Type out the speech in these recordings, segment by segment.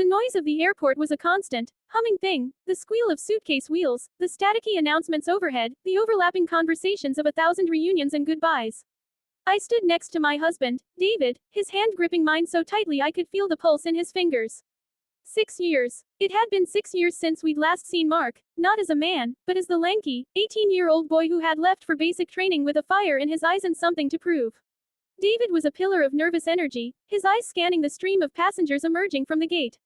The noise of the airport was a constant, humming thing, the squeal of suitcase wheels, the staticky announcements overhead, the overlapping conversations of 1,000 reunions and goodbyes. I stood next to my husband, David, his hand gripping mine so tightly I could feel the pulse in his fingers. 6 years. It had been 6 years since we'd last seen Mark, not as a man, but as the lanky, 18-year-old boy who had left for basic training with a fire in his eyes and something to prove. David was a pillar of nervous energy, his eyes scanning the stream of passengers emerging from the gate.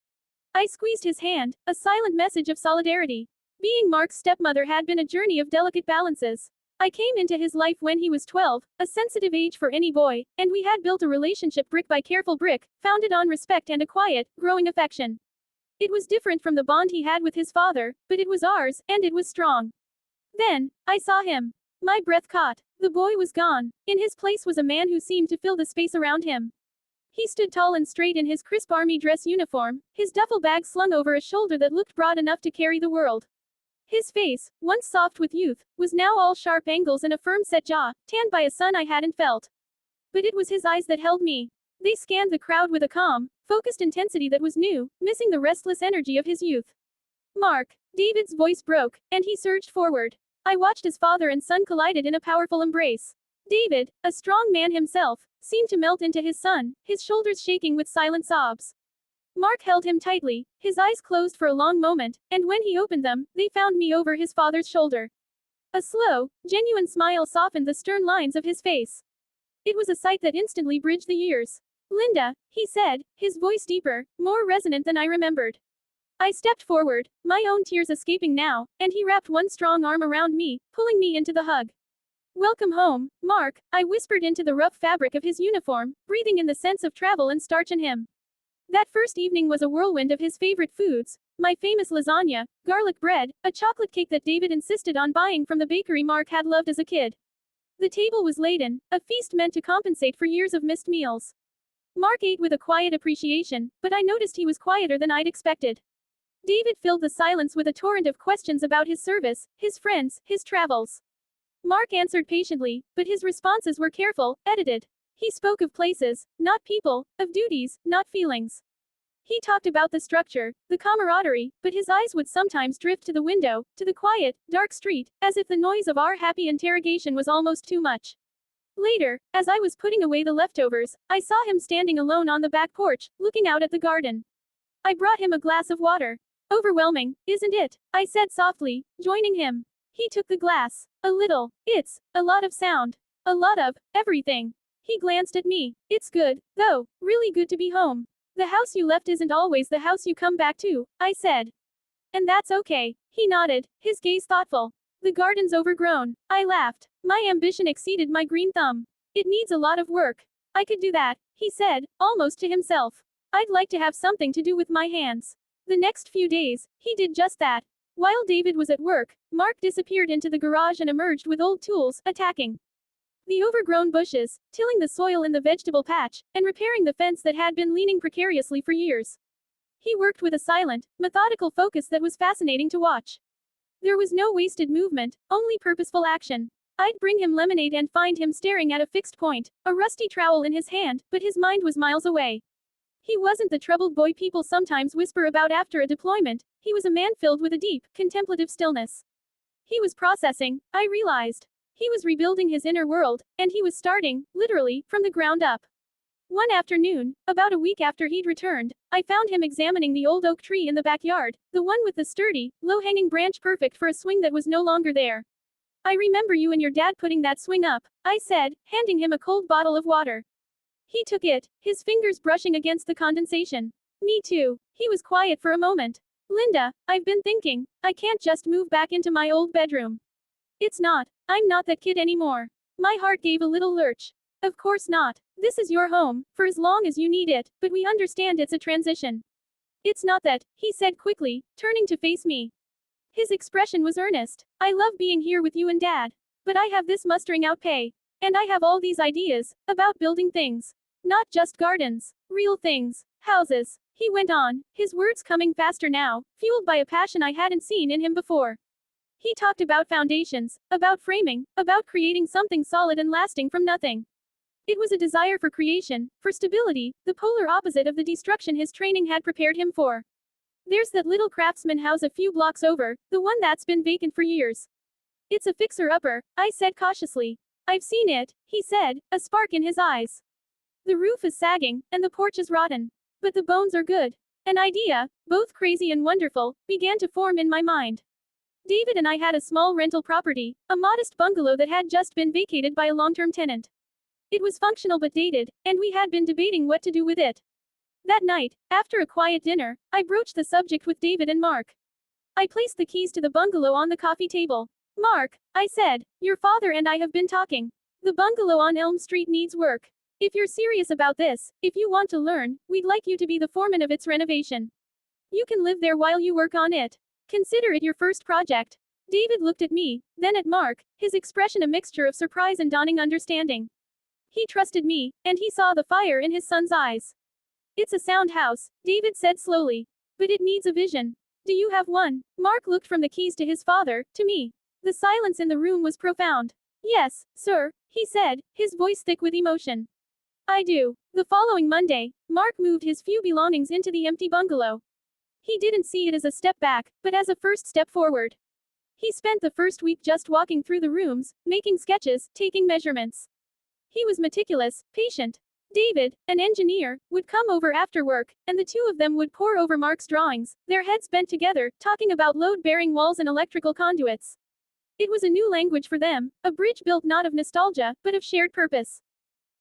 I squeezed his hand, a silent message of solidarity. Being Mark's stepmother had been a journey of delicate balances. I came into his life when he was 12, a sensitive age for any boy, and we had built a relationship brick by careful brick, founded on respect and a quiet, growing affection. It was different from the bond he had with his father, but it was ours, and it was strong. Then, I saw him. My breath caught. The boy was gone. In his place was a man who seemed to fill the space around him. He stood tall and straight in his crisp army dress uniform, his duffel bag slung over a shoulder that looked broad enough to carry the world. His face, once soft with youth, was now all sharp angles and a firm-set jaw, tanned by a sun I hadn't felt. But it was his eyes that held me. They scanned the crowd with a calm, focused intensity that was new, missing the restless energy of his youth. Mark. David's voice broke, and he surged forward. I watched as father and son collided in a powerful embrace. David, a strong man himself, seemed to melt into his son, his shoulders shaking with silent sobs. Mark held him tightly, his eyes closed for a long moment, and when he opened them, they found me over his father's shoulder. A slow, genuine smile softened the stern lines of his face. It was a sight that instantly bridged the years. Linda, he said, his voice deeper, more resonant than I remembered. I stepped forward, my own tears escaping now, and he wrapped one strong arm around me, pulling me into the hug. Welcome home, Mark, I whispered into the rough fabric of his uniform, breathing in the sense of travel and starch in him. That first evening was a whirlwind of his favorite foods, my famous lasagna, garlic bread, a chocolate cake that David insisted on buying from the bakery Mark had loved as a kid. The table was laden, a feast meant to compensate for years of missed meals. Mark ate with a quiet appreciation, but I noticed he was quieter than I'd expected. David filled the silence with a torrent of questions about his service, his friends, his travels. Mark answered patiently, but his responses were careful, edited. He spoke of places, not people, of duties, not feelings. He talked about the structure, the camaraderie, but his eyes would sometimes drift to the window, to the quiet, dark street, as if the noise of our happy interrogation was almost too much. Later, as I was putting away the leftovers, I saw him standing alone on the back porch, looking out at the garden. I brought him a glass of water. Overwhelming, isn't it? I said softly, joining him. He took the glass. A little. It's a lot of sound. A lot of everything. He glanced at me. It's good, though, really good to be home. The house you left isn't always the house you come back to, I said. And that's okay. He nodded, his gaze thoughtful. The garden's overgrown. I laughed. My ambition exceeded my green thumb. It needs a lot of work. I could do that, he said, almost to himself. I'd like to have something to do with my hands. The next few days, he did just that. While David was at work, Mark disappeared into the garage and emerged with old tools, attacking the overgrown bushes, tilling the soil in the vegetable patch, and repairing the fence that had been leaning precariously for years. He worked with a silent, methodical focus that was fascinating to watch. There was no wasted movement, only purposeful action. I'd bring him lemonade and find him staring at a fixed point, a rusty trowel in his hand, but his mind was miles away. He wasn't the troubled boy people sometimes whisper about after a deployment. He was a man filled with a deep, contemplative stillness. He was processing, I realized. He was rebuilding his inner world, and he was starting, literally, from the ground up. One afternoon, about a week after he'd returned, I found him examining the old oak tree in the backyard, the one with the sturdy, low-hanging branch perfect for a swing that was no longer there. I remember you and your dad putting that swing up, I said, handing him a cold bottle of water. He took it, his fingers brushing against the condensation. Me too. He was quiet for a moment. Linda, I've been thinking, I can't just move back into my old bedroom. It's not. I'm not that kid anymore. My heart gave a little lurch. Of course not. This is your home, for as long as you need it, but we understand it's a transition. It's not that, he said quickly, turning to face me. His expression was earnest. I love being here with you and Dad. But I have this mustering out pay. And I have all these ideas, about building things. Not just gardens. Real things. Houses. He went on, his words coming faster now, fueled by a passion I hadn't seen in him before. He talked about foundations, about framing, about creating something solid and lasting from nothing. It was a desire for creation, for stability, the polar opposite of the destruction his training had prepared him for. There's that little craftsman house a few blocks over, the one that's been vacant for years. It's a fixer-upper, I said cautiously. I've seen it, he said, a spark in his eyes. The roof is sagging, and the porch is rotten. But the bones are good. An idea, both crazy and wonderful, began to form in my mind. David and I had a small rental property, a modest bungalow that had just been vacated by a long-term tenant. It was functional but dated, and we had been debating what to do with it. That night, after a quiet dinner, I broached the subject with David and Mark. I placed the keys to the bungalow on the coffee table. Mark, I said, your father and I have been talking. The bungalow on Elm Street needs work. If you're serious about this, if you want to learn, we'd like you to be the foreman of its renovation. You can live there while you work on it. Consider it your first project. David looked at me, then at Mark, his expression a mixture of surprise and dawning understanding. He trusted me, and he saw the fire in his son's eyes. It's a sound house, David said slowly. But it needs a vision. Do you have one? Mark looked from the keys to his father, to me. The silence in the room was profound. Yes, sir, he said, his voice thick with emotion. I do. The following Monday, Mark moved his few belongings into the empty bungalow. He didn't see it as a step back, but as a first step forward. He spent the first week just walking through the rooms, making sketches, taking measurements. He was meticulous, patient. David, an engineer, would come over after work, and the two of them would pore over Mark's drawings, their heads bent together, talking about load-bearing walls and electrical conduits. It was a new language for them, a bridge built not of nostalgia, but of shared purpose.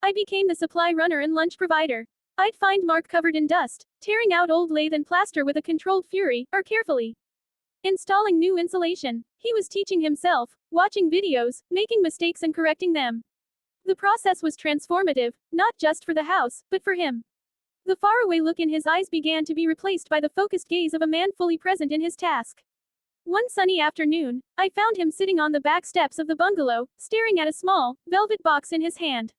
I became the supply runner and lunch provider. I'd find Mark covered in dust, tearing out old lathe and plaster with a controlled fury, or carefully installing new insulation. He was teaching himself, watching videos, making mistakes and correcting them. The process was transformative, not just for the house, but for him. The faraway look in his eyes began to be replaced by the focused gaze of a man fully present in his task. One sunny afternoon, I found him sitting on the back steps of the bungalow, staring at a small, velvet box in his hand.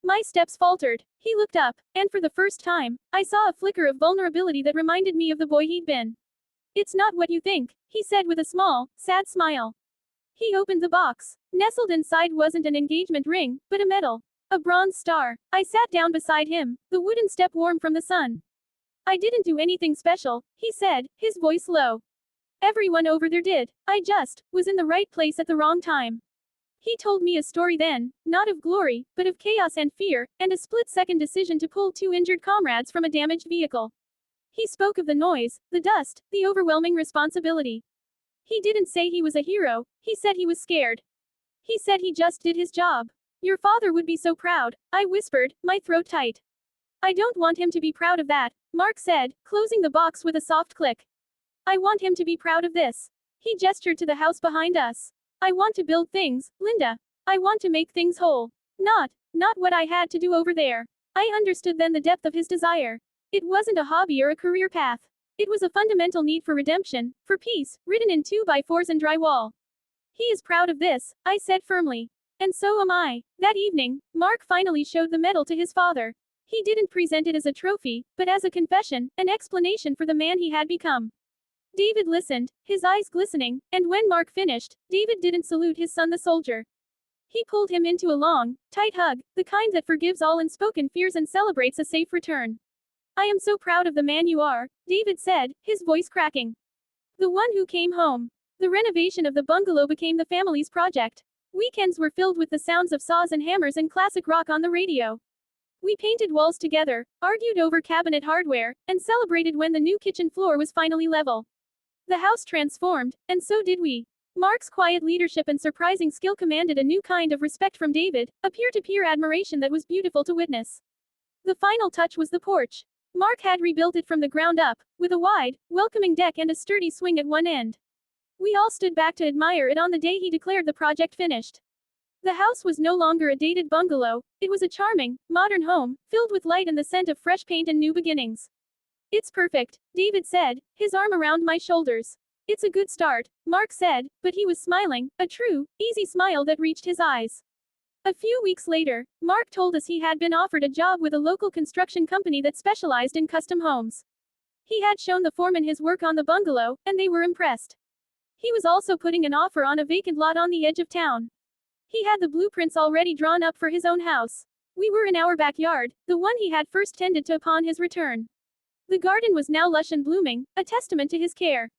My steps faltered. He looked up, and for the first time, I saw a flicker of vulnerability that reminded me of the boy he'd been. It's not what you think, he said with a small, sad smile. He opened the box. Nestled inside wasn't an engagement ring, but a medal. A bronze star. I sat down beside him, the wooden step warm from the sun. I didn't do anything special, he said, his voice low. Everyone over there did. I just was in the right place at the wrong time. He told me a story then, not of glory, but of chaos and fear, and a split-second decision to pull two injured comrades from a damaged vehicle. He spoke of the noise, the dust, the overwhelming responsibility. He didn't say he was a hero, he said he was scared. He said he just did his job. Your father would be so proud, I whispered, my throat tight. I don't want him to be proud of that, Mark said, closing the box with a soft click. I want him to be proud of this. He gestured to the house behind us. I want to build things, Linda. I want to make things whole. Not what I had to do over there. I understood then the depth of his desire. It wasn't a hobby or a career path. It was a fundamental need for redemption, for peace, written in 2x4s and drywall. He is proud of this, I said firmly. And so am I. That evening, Mark finally showed the medal to his father. He didn't present it as a trophy, but as a confession, an explanation for the man he had become. David listened, his eyes glistening, and when Mark finished, David didn't salute his son the soldier. He pulled him into a long, tight hug, the kind that forgives all unspoken fears and celebrates a safe return. I am so proud of the man you are, David said, his voice cracking. The one who came home. The renovation of the bungalow became the family's project. Weekends were filled with the sounds of saws and hammers and classic rock on the radio. We painted walls together, argued over cabinet hardware, and celebrated when the new kitchen floor was finally level. The house transformed, and so did we. Mark's quiet leadership and surprising skill commanded a new kind of respect from David, a peer-to-peer admiration that was beautiful to witness. The final touch was the porch. Mark had rebuilt it from the ground up, with a wide, welcoming deck and a sturdy swing at one end. We all stood back to admire it on the day he declared the project finished. The house was no longer a dated bungalow, it was a charming, modern home, filled with light and the scent of fresh paint and new beginnings. It's perfect, David said, his arm around my shoulders. It's a good start, Mark said, but he was smiling, a true, easy smile that reached his eyes. A few weeks later, Mark told us he had been offered a job with a local construction company that specialized in custom homes. He had shown the foreman his work on the bungalow, and they were impressed. He was also putting an offer on a vacant lot on the edge of town. He had the blueprints already drawn up for his own house. We were in our backyard, the one he had first tended to upon his return. The garden was now lush and blooming, a testament to his care.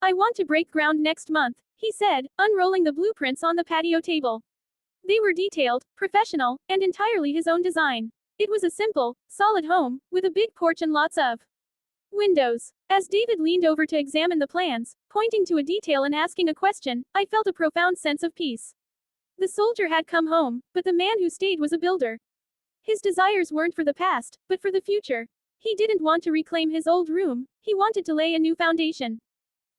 I want to break ground next month, he said, unrolling the blueprints on the patio table. They were detailed, professional, and entirely his own design. It was a simple, solid home, with a big porch and lots of windows. As David leaned over to examine the plans, pointing to a detail and asking a question, I felt a profound sense of peace. The soldier had come home, but the man who stayed was a builder. His desires weren't for the past, but for the future. He didn't want to reclaim his old room, he wanted to lay a new foundation.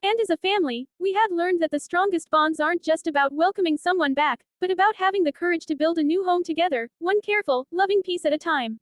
And as a family, we had learned that the strongest bonds aren't just about welcoming someone back, but about having the courage to build a new home together, one careful, loving piece at a time.